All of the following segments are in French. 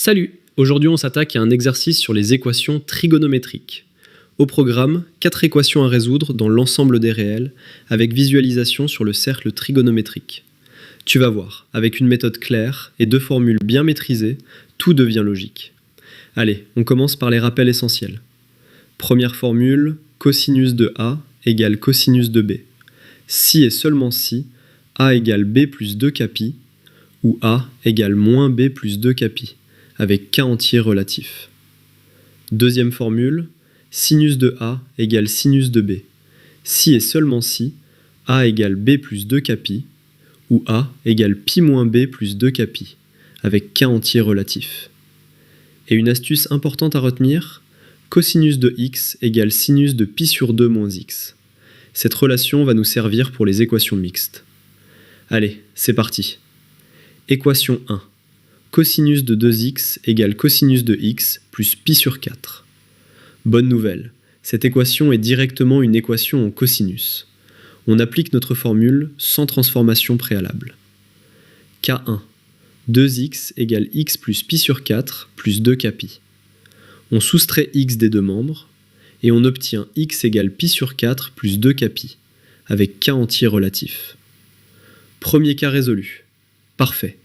Salut! Aujourd'hui on s'attaque à un exercice sur les équations trigonométriques. Au programme, 4 équations à résoudre dans l'ensemble des réels, avec visualisation sur le cercle trigonométrique. Tu vas voir, avec une méthode claire et 2 formules bien maîtrisées, tout devient logique. Allez, on commence par les rappels essentiels. Première formule, cosinus de A égale cosinus de B. Si et seulement si A égale B plus 2 capi, ou A égale moins B plus 2 capi, avec K entier relatif. Deuxième formule, sinus de A égale sinus de B. Si et seulement si A égale B plus 2 capi, ou A égale pi moins B plus 2 capi, avec K entier relatif. Et une astuce importante à retenir, cosinus de x égale sinus de pi sur 2 moins x. Cette relation va nous servir pour les équations mixtes. Allez, c'est parti. Équation 1. Cosinus de 2x égale cosinus de x plus pi sur 4. Bonne nouvelle, cette équation est directement une équation en cosinus. On applique notre formule sans transformation préalable. K1. 2x égale x plus pi sur 4 plus 2 capi. On soustrait x des deux membres, et on obtient x égale pi sur 4 plus 2 capi, avec k entier relatif. Premier cas résolu. Parfait.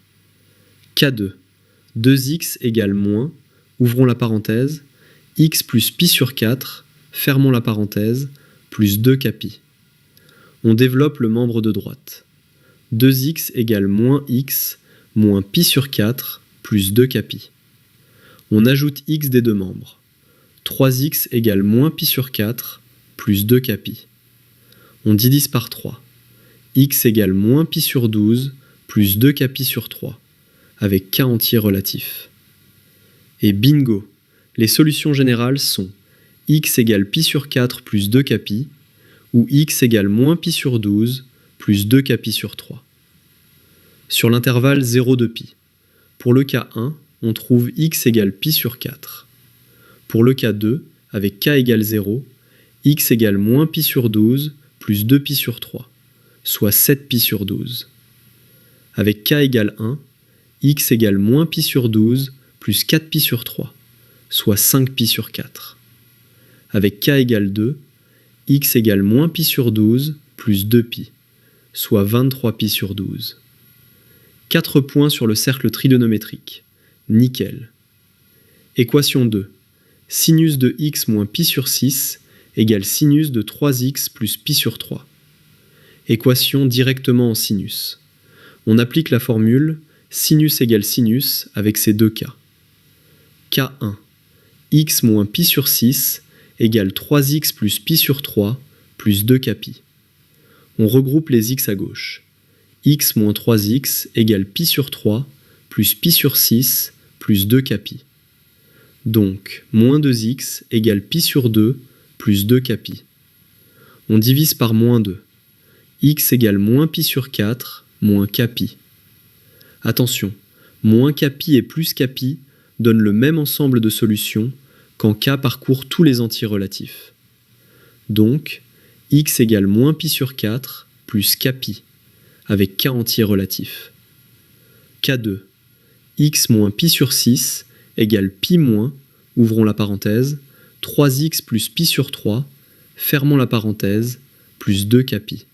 K2. 2x égale moins, ouvrons la parenthèse, x plus pi sur 4, fermons la parenthèse, plus 2 capi. On développe le membre de droite. 2x égale moins x, moins pi sur 4, plus 2 capi. On ajoute x des deux membres. 3x égale moins pi sur 4, plus 2 capi. On divise par 3. X égale moins pi sur 12, plus 2 capi sur 3, avec k entier relatif. Et bingo! Les solutions générales sont x égale pi sur 4 plus 2 capi, ou x égale moins pi sur 12, plus 2 capi sur 3. Sur l'intervalle 0 de pi, pour le cas 1, on trouve x égale pi sur 4. Pour le cas 2, avec k égale 0, x égale moins pi sur 12, plus 2 pi sur 3, soit 7 pi sur 12. Avec k égale 1, x égale moins pi sur 12, plus 4 pi sur 3, soit 5 pi sur 4. Avec k égale 2, x égale moins pi sur 12, plus 2 pi, soit 23 pi sur 12. 4 points sur le cercle trigonométrique. Nickel. Équation 2. Sinus de x moins pi sur 6 égale sinus de 3x plus pi sur 3. Équation directement en sinus. On applique la formule sinus égale sinus avec ces deux cas. K1. X moins pi sur 6 égale 3x plus pi sur 3 plus 2 capi. On regroupe les x à gauche. X moins 3x égale pi sur 3 plus pi sur 6 plus 2 capi. Donc, moins 2x égale pi sur 2 plus 2 capi. On divise par moins 2. X égale moins pi sur 4 moins capi. Attention, moins capi et plus capi donnent le même ensemble de solutions quand k parcourt tous les entiers relatifs. Donc, x égale moins pi sur 4 plus capi, avec k entier relatif. K2. X moins pi sur 6 égale pi moins, ouvrons la parenthèse, 3x plus pi sur 3, fermons la parenthèse, plus 2 capi.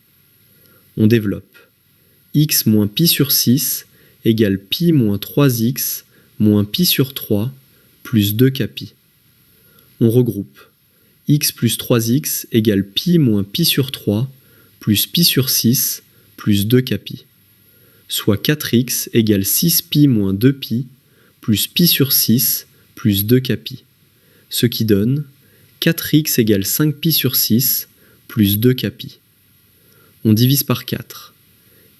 On développe. X moins pi sur 6 égale pi moins 3x moins pi sur 3 plus 2 capi. On regroupe. X plus 3x égale pi moins pi sur 3 plus pi sur 6 plus 2 capi. Soit 4x égale 6pi moins 2pi plus pi sur 6 plus 2 capi. Ce qui donne 4x égale 5pi sur 6 plus 2 capi. On divise par 4.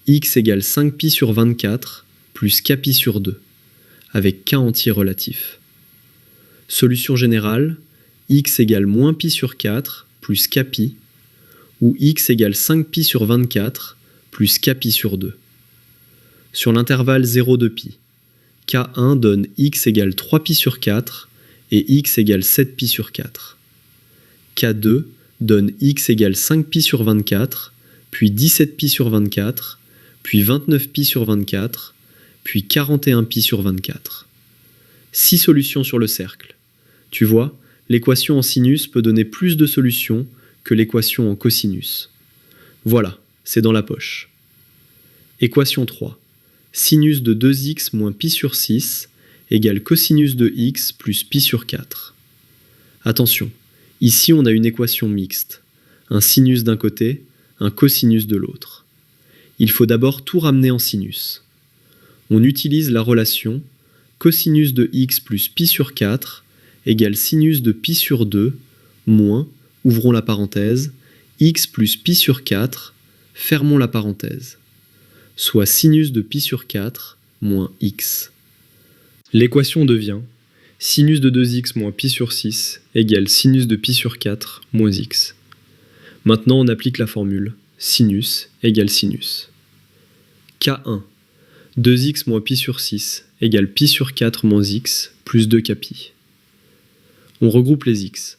X égale 5pi sur 24 plus capi sur 2, avec k entier relatif. Solution générale, x égale moins pi sur 4 plus capi, ou x égale 5pi sur 24 plus capi sur 2. Sur l'intervalle 0 de pi, k1 donne x égale 3pi sur 4 et x égale 7pi sur 4. k2 donne x égale 5pi sur 24, puis 17pi sur 24, puis 29pi sur 24, puis 41pi sur 24. 6 solutions sur le cercle. Tu vois, l'équation en sinus peut donner plus de solutions que l'équation en cosinus. Voilà, c'est dans la poche. Équation 3. Sinus de 2x moins pi sur 6 égale cosinus de x plus pi sur 4. Attention, ici on a une équation mixte. Un sinus d'un côté, un cosinus de l'autre. Il faut d'abord tout ramener en sinus. On utilise la relation cosinus de x plus pi sur 4 égale sinus de pi sur 2 moins, ouvrons la parenthèse, x plus pi sur 4, fermons la parenthèse, soit sinus de pi sur 4 moins x. L'équation devient sinus de 2x moins pi sur 6 égale sinus de pi sur 4 moins x. Maintenant on applique la formule sinus égale sinus. K1. 2x moins pi sur 6 égale pi sur 4 moins x plus 2k pi. On regroupe les x.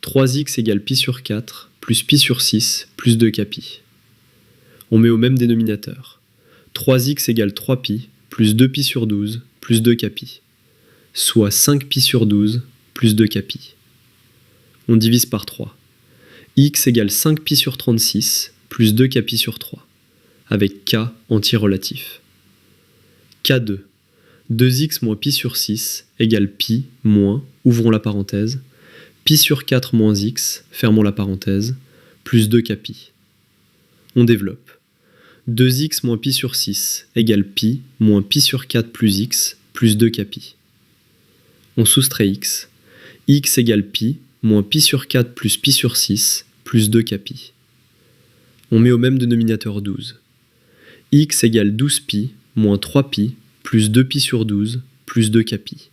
3x égale pi sur 4 plus pi sur 6 plus 2k pi. On met au même dénominateur. 3x égale 3pi plus 2pi sur 12 plus 2k pi, soit 5pi sur 12 plus 2k pi. On divise par 3. X égale 5pi sur 36 plus 2k pi sur 3, avec k antirelatif. K2. 2x moins pi sur 6 égale pi moins, ouvrons la parenthèse, pi sur 4 moins x, fermons la parenthèse, plus 2k pi. On développe. 2x moins pi sur 6 égale pi moins pi sur 4 plus x plus 2k pi. On soustrait x. X égale pi moins pi sur 4 plus pi sur 6 plus 2k pi. On met au même dénominateur 12. X égale 12pi moins 3pi plus 2pi sur 12 plus 2k pi,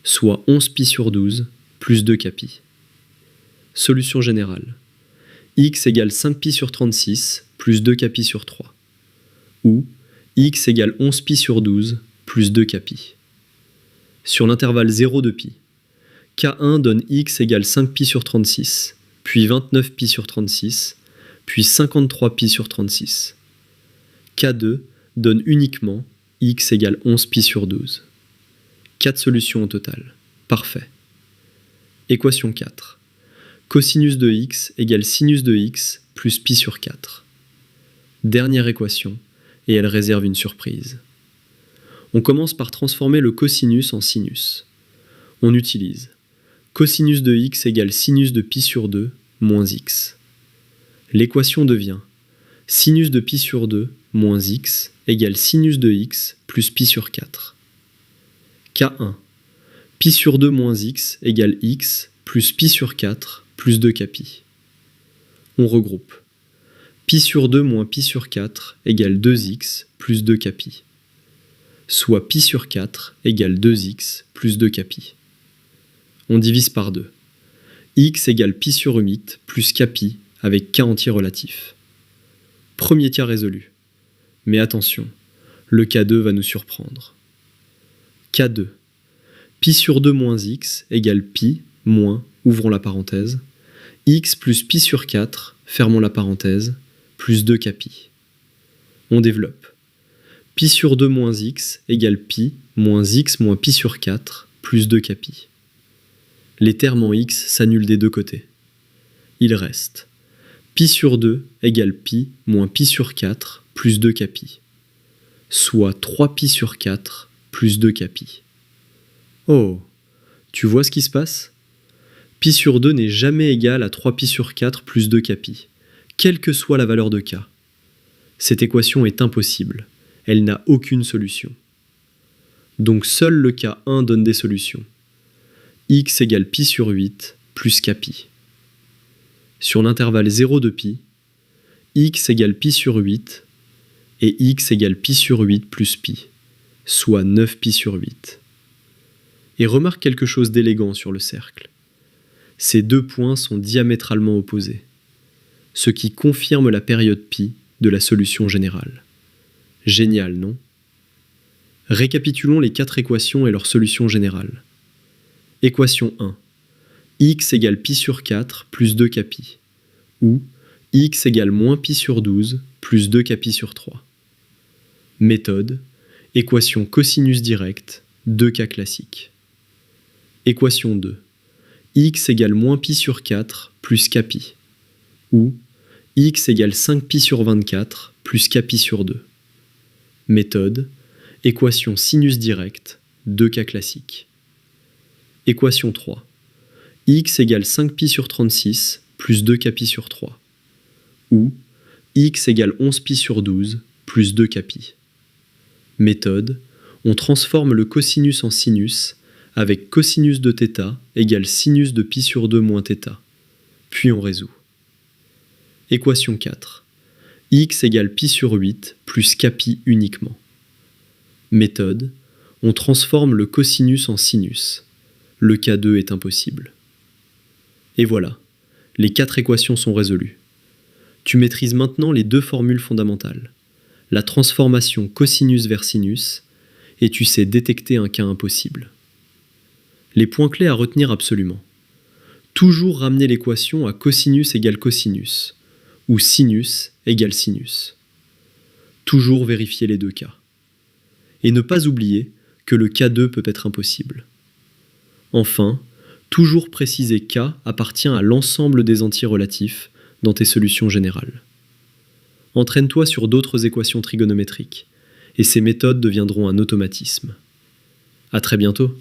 soit 11pi sur 12 plus 2k pi. Solution générale. X égale 5pi sur 36 plus 2k pi sur 3, ou x égale 11pi sur 12 plus 2k pi. Sur l'intervalle 0 de pi, K1 donne x égale 5pi sur 36, puis 29pi sur 36, puis 53pi sur 36. K2 donne uniquement x égale 11pi sur 12. 4 solutions au total. Parfait. Équation 4. Cosinus de x égale sinus de x plus pi sur 4. Dernière équation, et elle réserve une surprise. On commence par transformer le cosinus en sinus. On utilise cosinus de x égale sinus de pi sur 2 moins x. L'équation devient sinus de pi sur 2 moins x égale sinus de x plus pi sur 4. K1. Pi sur 2 moins x égale x plus pi sur 4 plus 2k pi. On regroupe. Pi sur 2 moins pi sur 4 égale 2x plus 2k pi, soit pi sur 4 égale 2x plus 2k pi. On divise par 2. X égale pi sur 8 plus k pi avec k antirelatif. Premier tiers résolu. Mais attention, le K2 va nous surprendre. K2. Pi sur 2 moins x égale pi moins, ouvrons la parenthèse, x plus pi sur 4, fermons la parenthèse, plus 2k pi. On développe. Pi sur 2 moins x égale pi moins x moins pi sur 4 plus 2k pi. Les termes en x s'annulent des deux côtés. Il reste pi sur 2 égale pi moins pi sur 4 plus 2k pi, soit 3pi sur 4 plus 2k pi. Oh, tu vois ce qui se passe ? Pi sur 2 n'est jamais égal à 3pi sur 4 plus 2k pi, quelle que soit la valeur de k. Cette équation est impossible, elle n'a aucune solution. Donc seul le cas 1 donne des solutions. X égale pi sur 8 plus k pi. Sur l'intervalle 0 de pi, x égale pi sur 8 et x égale pi sur 8 plus pi, soit 9pi sur 8. Et remarque quelque chose d'élégant sur le cercle. Ces deux points sont diamétralement opposés, ce qui confirme la période pi de la solution générale. Génial, non ? Récapitulons les 4 équations et leur solution générale. Équation 1. X égale pi sur 4 plus 2k pi, ou x égale moins pi sur 12 plus 2k pi sur 3. Méthode, équation cosinus direct, 2k classique. Équation 2. X égale moins pi sur 4 plus kpi. Ou x égale 5 pi sur 24 plus kpi sur 2. Méthode. Équation sinus direct, 2 cas classiques. Équation 3. X égale 5 pi sur 36 plus 2 kpi sur 3. Ou x égale 11 pi sur 12 plus 2 kpi. Méthode. On transforme le cosinus en sinus avec cosinus de θ égale sinus de pi sur 2 moins θ. Puis on résout. Équation 4. X égale pi sur 8 plus kpi uniquement. Méthode. On transforme le cosinus en sinus. Le cas 2 est impossible. Et voilà, les 4 équations sont résolues. Tu maîtrises maintenant les 2 formules fondamentales, la transformation cosinus vers sinus, et tu sais détecter un cas impossible. Les points clés à retenir absolument. Toujours ramener l'équation à cosinus égale cosinus, ou sinus égale sinus. Toujours vérifier les 2 cas. Et ne pas oublier que le cas 2 peut être impossible. Enfin, toujours préciser k appartient à l'ensemble des entiers relatifs dans tes solutions générales. Entraîne-toi sur d'autres équations trigonométriques, et ces méthodes deviendront un automatisme. À très bientôt.